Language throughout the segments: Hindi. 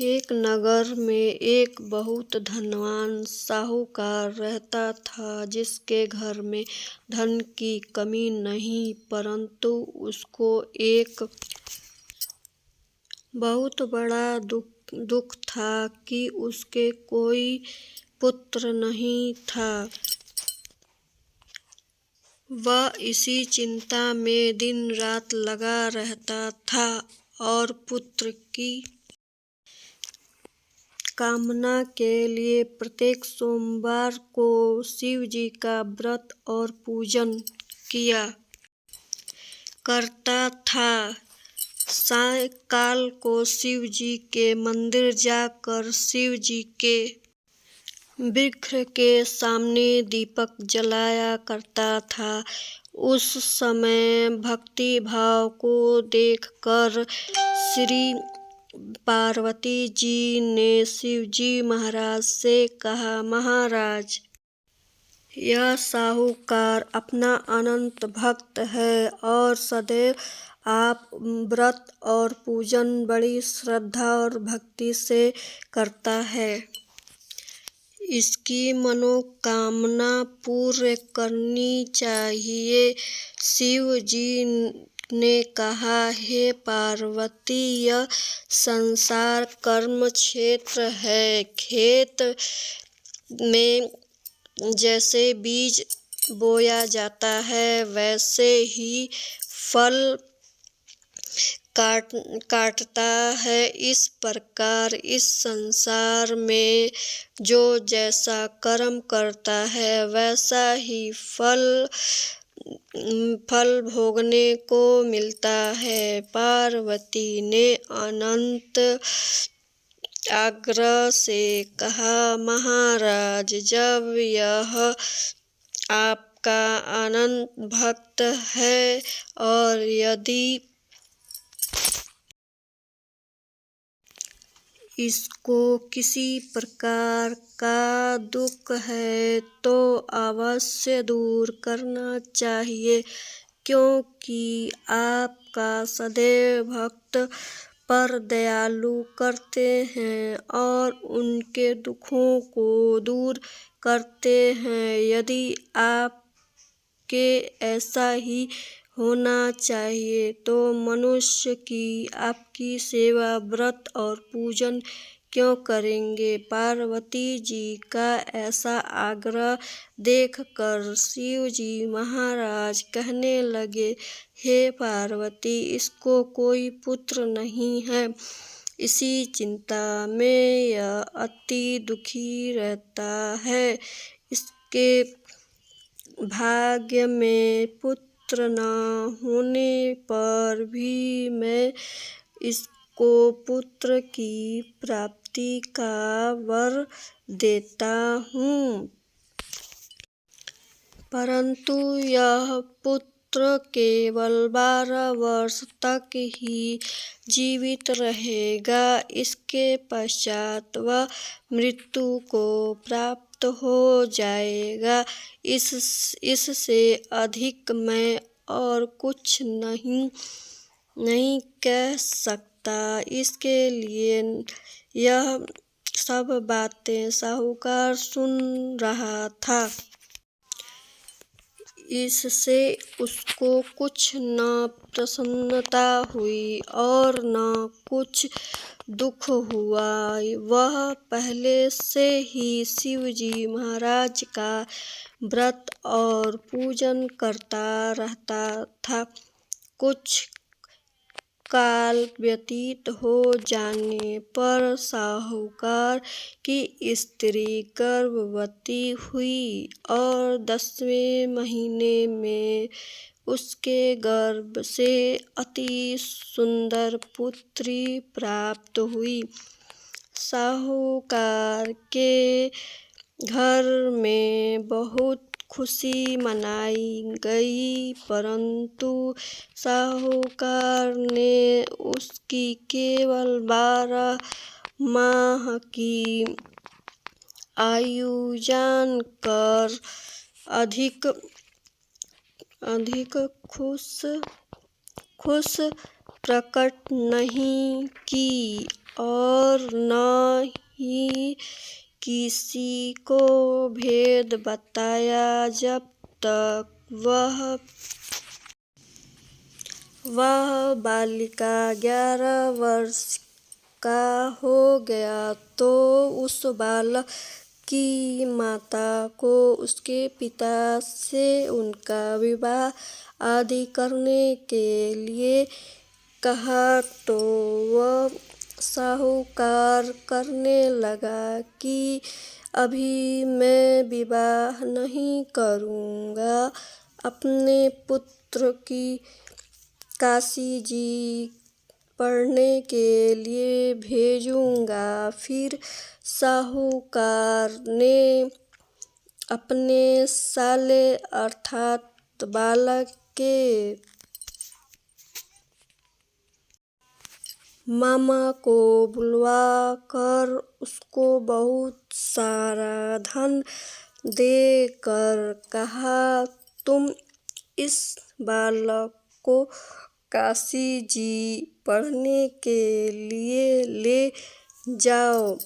एक नगर में एक बहुत धनवान साहूकार रहता था, जिसके घर में धन की कमी नहीं, परंतु उसको एक बहुत बड़ा दुख था कि उसके कोई पुत्र नहीं था। वह इसी चिंता में दिन रात लगा रहता था और पुत्र की कामना के लिए प्रत्येक सोमवार को शिव जी का व्रत और पूजन किया करता था। सायंकाल को शिव जी के मंदिर जाकर शिव जी के वृक्ष के सामने दीपक जलाया करता था। उस समय भक्ति भाव को देखकर श्री पार्वती जी ने शिव जी महाराज से कहा, महाराज, यह साहूकार अपना अनंत भक्त है और सदैव आप व्रत और पूजन बड़ी श्रद्धा और भक्ति से करता है। इसकी मनोकामना पूर्ण करनी चाहिए। शिव जी ने कहा, हे पार्वती, यह संसार कर्म क्षेत्र है। खेत में जैसे बीज बोया जाता है, वैसे ही फल काटता है। इस प्रकार इस संसार में जो जैसा कर्म करता है, वैसा ही फल भोगने को मिलता है। पार्वती ने अनंत आग्रह से कहा, महाराज, जब यह आपका अनंत भक्त है और यदि इसको किसी प्रकार का दुख है तो अवश्य दूर करना चाहिए, क्योंकि आपका सदैव भक्त पर दयालु करते हैं और उनके दुखों को दूर करते हैं। यदि आपके ऐसा ही होना चाहिए तो मनुष्य की आपकी सेवा, व्रत और पूजन क्यों करेंगे। पार्वती जी का ऐसा आग्रह देखकर शिव जी महाराज कहने लगे, हे पार्वती, इसको कोई पुत्र नहीं है। इसी चिंता में यह अति दुखी रहता है। इसके भाग्य में पुत्र न होने पर भी मैं इसको पुत्र की प्राप्ति का वर देता हूँ, परंतु यह पुत्र केवल 12 वर्ष तक ही जीवित रहेगा। इसके पश्चात वह मृत्यु को प्राप्त हो जाएगा। इससे अधिक मैं और कुछ नहीं कह सकता। इसके लिए यह सब बातें साहूकार सुन रहा था। इससे उसको कुछ न प्रसन्नता हुई और न कुछ दुख हुआ। वह पहले से ही शिव जी महाराज का व्रत और पूजन करता रहता था। कुछ काल व्यतीत हो जाने पर साहूकार की स्त्री गर्भवती हुई और 10वें महीने में उसके गर्भ से अति सुंदर पुत्री प्राप्त हुई। साहूकार के घर में बहुत खुशी मनाई गई, परंतु साहूकार ने उसकी केवल 12 माह की आयु जानकर अधिक खुश प्रकट नहीं की और न ही किसी को भेद बताया जब तक वह बालिका 11 वर्ष का हो गया तो उस बालक की माता को उसके पिता से उनका विवाह आदि करने के लिए कहा तो वह साहूकार करने लगा कि अभी मैं विवाह नहीं करूँगा, अपने पुत्र की काशी जी पढ़ने के लिए भेजूँगा। फिर साहूकार ने अपने साले अर्थात बालक के मामा को बुलवाकर उसको बहुत सारा धन देकर कहा, तुम इस बालक को काशी जी पढ़ने के लिए ले जाओ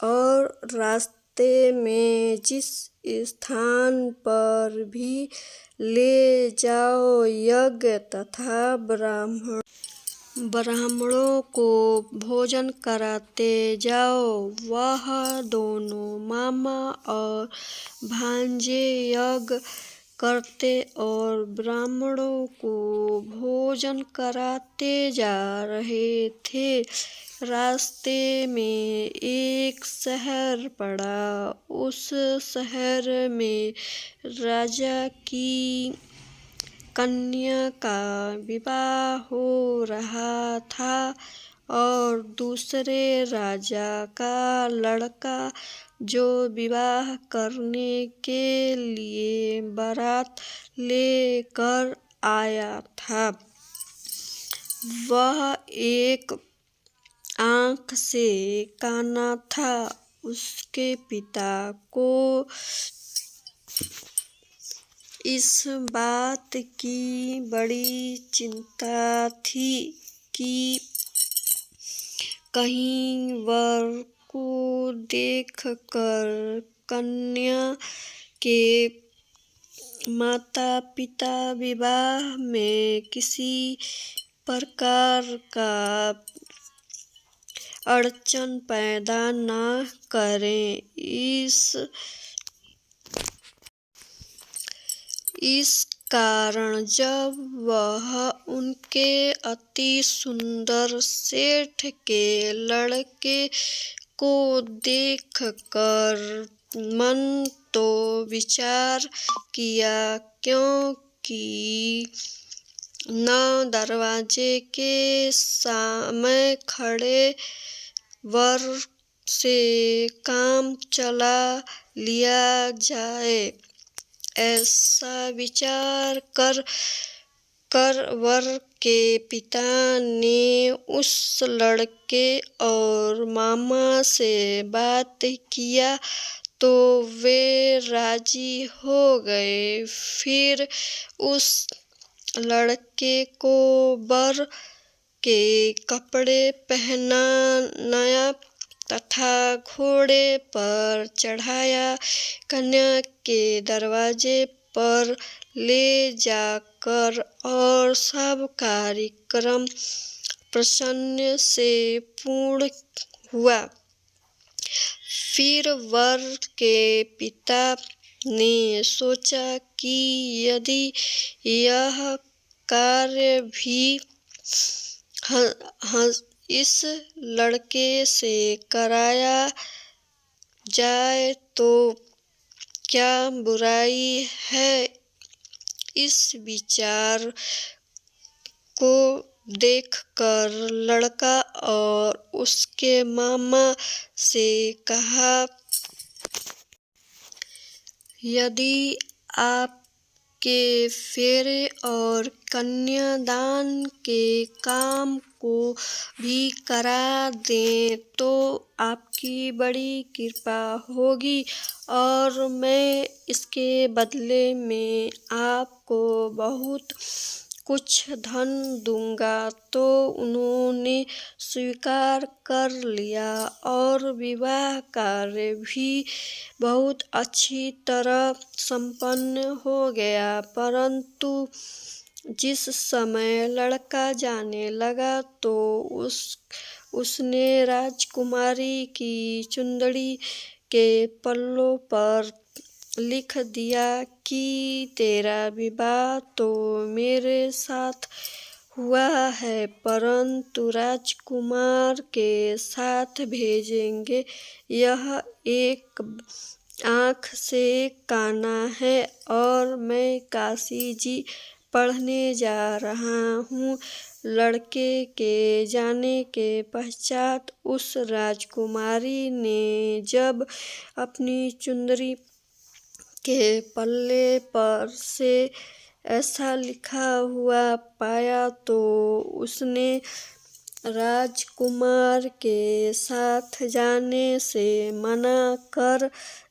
और रास्ते में जिस स्थान पर भी ले जाओ यज्ञ तथा ब्राह्मणों को भोजन कराते जाओ। वह दोनों मामा और भांजे यज्ञ करते और ब्राह्मणों को भोजन कराते जा रहे थे। रास्ते में एक शहर पड़ा। उस शहर में राजा की कन्या का विवाह हो रहा था और दूसरे राजा का लड़का जो विवाह करने के लिए बारात लेकर आया था, वह एक आँख से काना था। उसके पिता को इस बात की बड़ी चिंता थी कि कहीं वर को देखकर कन्या के माता पिता विवाह में किसी प्रकार का अड़चन पैदा न करें। इस कारण जब वह उनके अति सुंदर सेठ के लड़के को देखकर मन तो विचार किया, क्योंकि न दरवाजे के सामने खड़े वर से काम चला लिया जाए। ऐसा विचार कर वर के पिता ने उस लड़के और मामा से बात किया तो वे राजी हो गए। फिर उस लड़के को वर के कपड़े पहनाया तथा घोड़े पर चढ़ाया, कन्या के दरवाजे पर ले जाकर और सब कार्यक्रम प्रसन्न से पूर्ण हुआ। फिर वर के पिता ने सोचा कि यदि यह कार्य भी इस लड़के से कराया जाए तो क्या बुराई है। इस विचार को देखकर लड़का और उसके मामा से कहा, यदि आपके फेरे और कन्यादान के काम को भी करा दें तो आपकी बड़ी कृपा होगी और मैं इसके बदले में आपको बहुत कुछ धन दूंगा। तो उन्होंने स्वीकार कर लिया और विवाह कार्य भी बहुत अच्छी तरह संपन्न हो गया। परंतु जिस समय लड़का जाने लगा तो उसने राजकुमारी की चुंदड़ी के पल्लों पर लिख दिया कि तेरा विवाह तो मेरे साथ हुआ है, परंतु राजकुमार के साथ भेजेंगे। यह एक आँख से काना है और मैं काशी जी पढ़ने जा रहा हूँ। लड़के के जाने के पश्चात उस राजकुमारी ने जब अपनी चुंदड़ी के पल्ले पर से ऐसा लिखा हुआ पाया तो उसने राजकुमार के साथ जाने से मना कर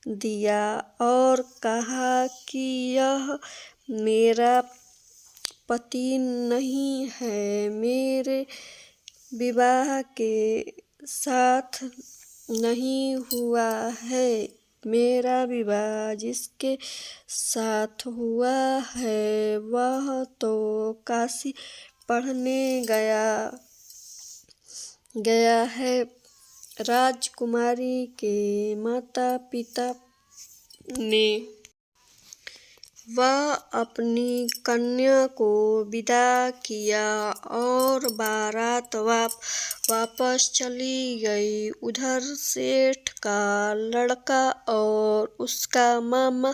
दिया और कहा कि यह मेरा पति नहीं है, मेरे विवाह के साथ नहीं हुआ है। मेरा विवाह जिसके साथ हुआ है वह तो काशी पढ़ने गया है। राजकुमारी के माता पिता ने वह अपनी कन्या को विदा किया और बारात वापस चली गई। उधर सेठ का लड़का और उसका मामा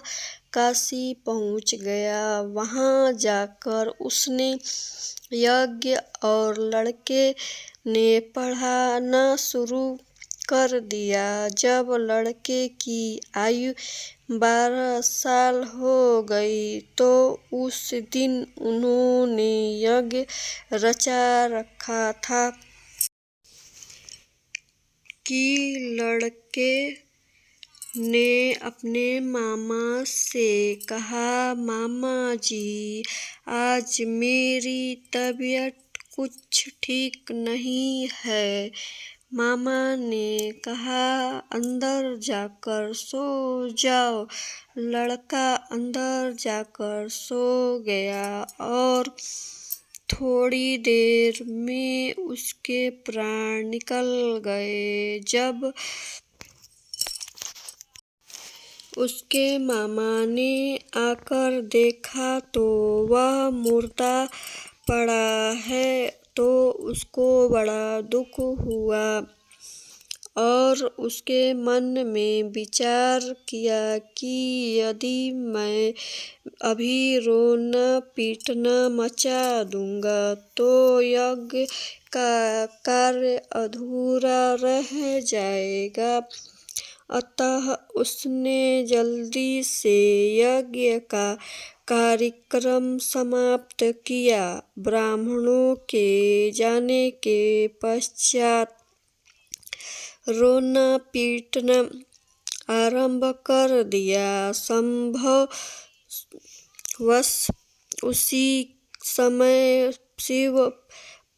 काशी पहुंच गया। वहां जाकर उसने यज्ञ और लड़के ने पढ़ाना शुरू कर दिया। जब लड़के की आयु 12 साल हो गई तो उस दिन उन्होंने यज्ञ रचा रखा था कि लड़के ने अपने मामा से कहा, मामा जी, आज मेरी तबीयत कुछ ठीक नहीं है। मामा ने कहा, अंदर जाकर सो जाओ। लड़का अंदर जाकर सो गया और थोड़ी देर में उसके प्राण निकल गए। जब उसके मामा ने आकर देखा तो वह मुर्दा पड़ा है तो उसको बड़ा दुख हुआ और उसके मन में विचार किया कि यदि मैं अभी रोना पीटना मचा दूंगा तो यज्ञ का कार्य अधूरा रह जाएगा। अतः उसने जल्दी से यज्ञ का कार्यक्रम समाप्त किया। ब्राह्मणों के जाने के पश्चात रोना पीटना आरंभ कर दिया। संभवश उसी समय शिव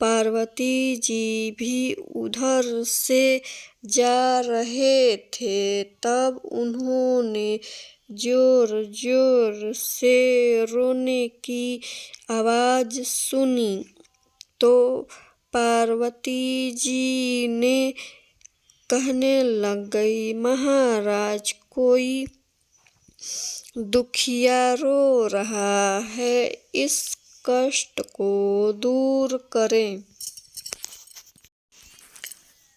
पार्वती जी भी उधर से जा रहे थे। तब उन्होंने जोर जोर से रोने की आवाज सुनी तो पार्वती जी ने कहने लग गई, महाराज, कोई दुखिया रो रहा है, इस कष्ट को दूर करें।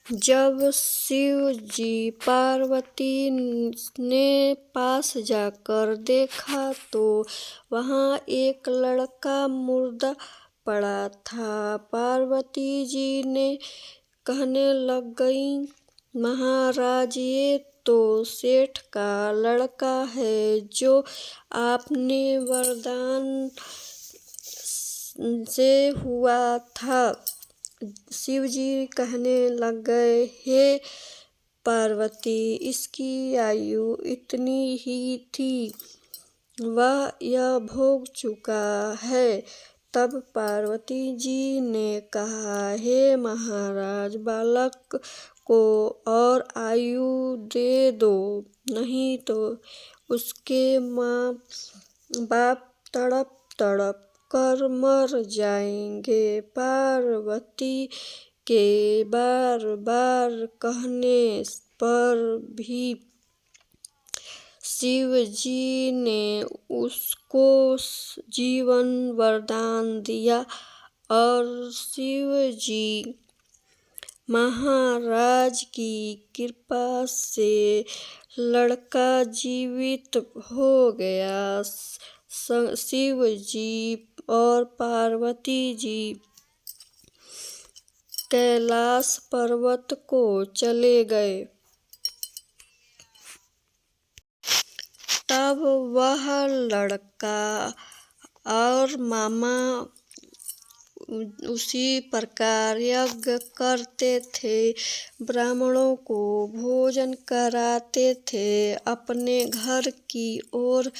जब शिव जी पार्वती ने पास जाकर देखा तो वहां एक लड़का मुर्दा पड़ा था। पार्वती जी ने कहने लग गई, महाराज, ये तो सेठ का लड़का है जो आपने वरदान से हुआ था। शिव जी कहने लग गए, हे पार्वती, इसकी आयु इतनी ही थी, वह यह भोग चुका है। तब पार्वती जी ने कहा, हे महाराज, बालक को और आयु दे दो, नहीं तो उसके माँ बाप तड़प तड़प कर मर जाएंगे। पार्वती के बार बार कहने पर भी शिव जी ने उसको जीवन वरदान दिया और शिव जी महाराज की कृपा से लड़का जीवित हो गया। शिव जी और पार्वती जी कैलाश पर्वत को चले गए। तब वह लड़का और मामा उसी प्रकार यज्ञ करते थे, ब्राह्मणों को भोजन कराते थे, अपने घर की ओर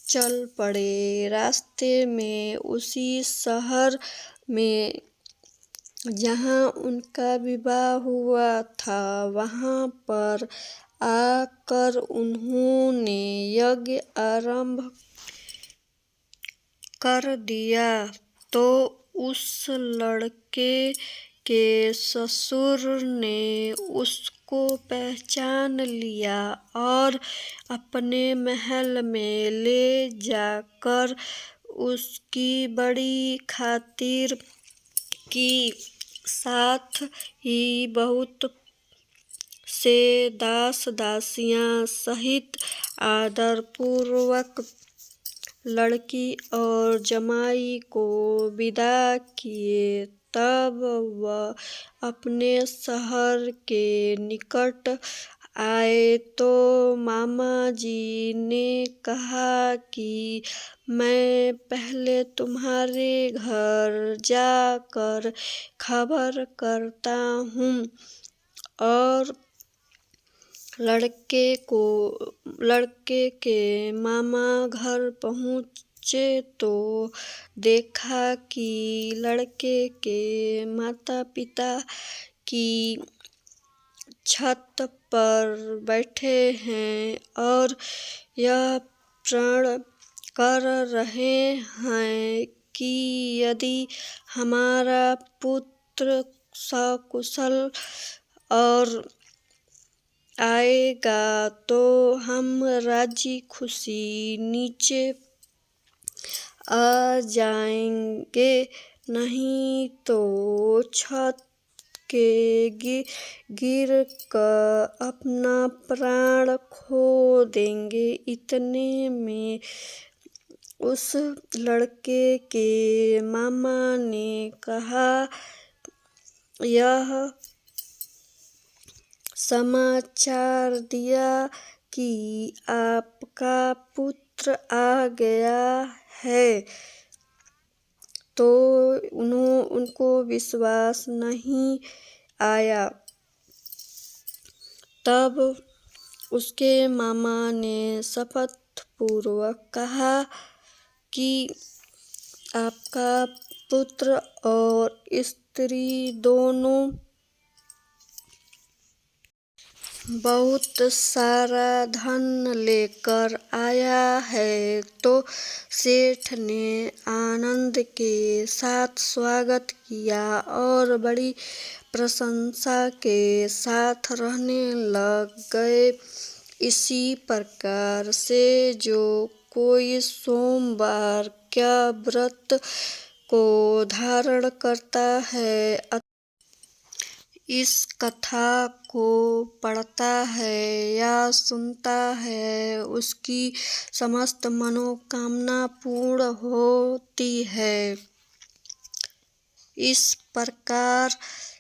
चल पड़े। रास्ते में उसी शहर में जहाँ उनका विवाह हुआ था, वहाँ पर आकर उन्होंने यज्ञ आरंभ कर दिया। तो उस लड़के के ससुर ने उसको पहचान लिया और अपने महल में ले जाकर उसकी बड़ी खातिर की, साथ ही बहुत से दास दासियां सहित आदरपूर्वक लड़की और जमाई को विदा किए। तब वह अपने शहर के निकट आए तो मामा जी ने कहा कि मैं पहले तुम्हारे घर जाकर खबर करता हूँ। और लड़के के मामा घर पहुँचे तो देखा कि लड़के के माता पिता की छत पर बैठे हैं और यह प्रण कर रहे हैं कि यदि हमारा पुत्र सकुशल और आएगा तो हम राजी खुशी नीचे आ जाएंगे, नहीं तो छत के गिर कर अपना प्राण खो देंगे। इतने में उस लड़के के मामा ने कहा, यह समाचार दिया कि आपका पुत्र आ गया है। तो उनको विश्वास नहीं आया। तब उसके मामा ने शपथ पूर्वक कहा कि आपका पुत्र और स्त्री दोनों बहुत सारा धन लेकर आया है। तो सेठ ने आनंद के साथ स्वागत किया और बड़ी प्रशंसा के साथ रहने लग गए। इसी प्रकार से जो कोई सोमवार का व्रत को धारण करता है, इस कथा को पढ़ता है या सुनता है, उसकी समस्त मनोकामना पूर्ण होती है। इस प्रकार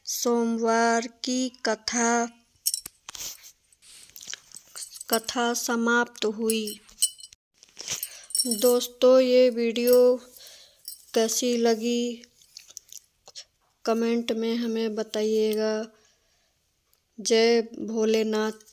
सोमवार की कथा समाप्त हुई। दोस्तों, ये वीडियो कैसी लगी कमेंट में हमें बताइएगा। जय भोलेनाथ।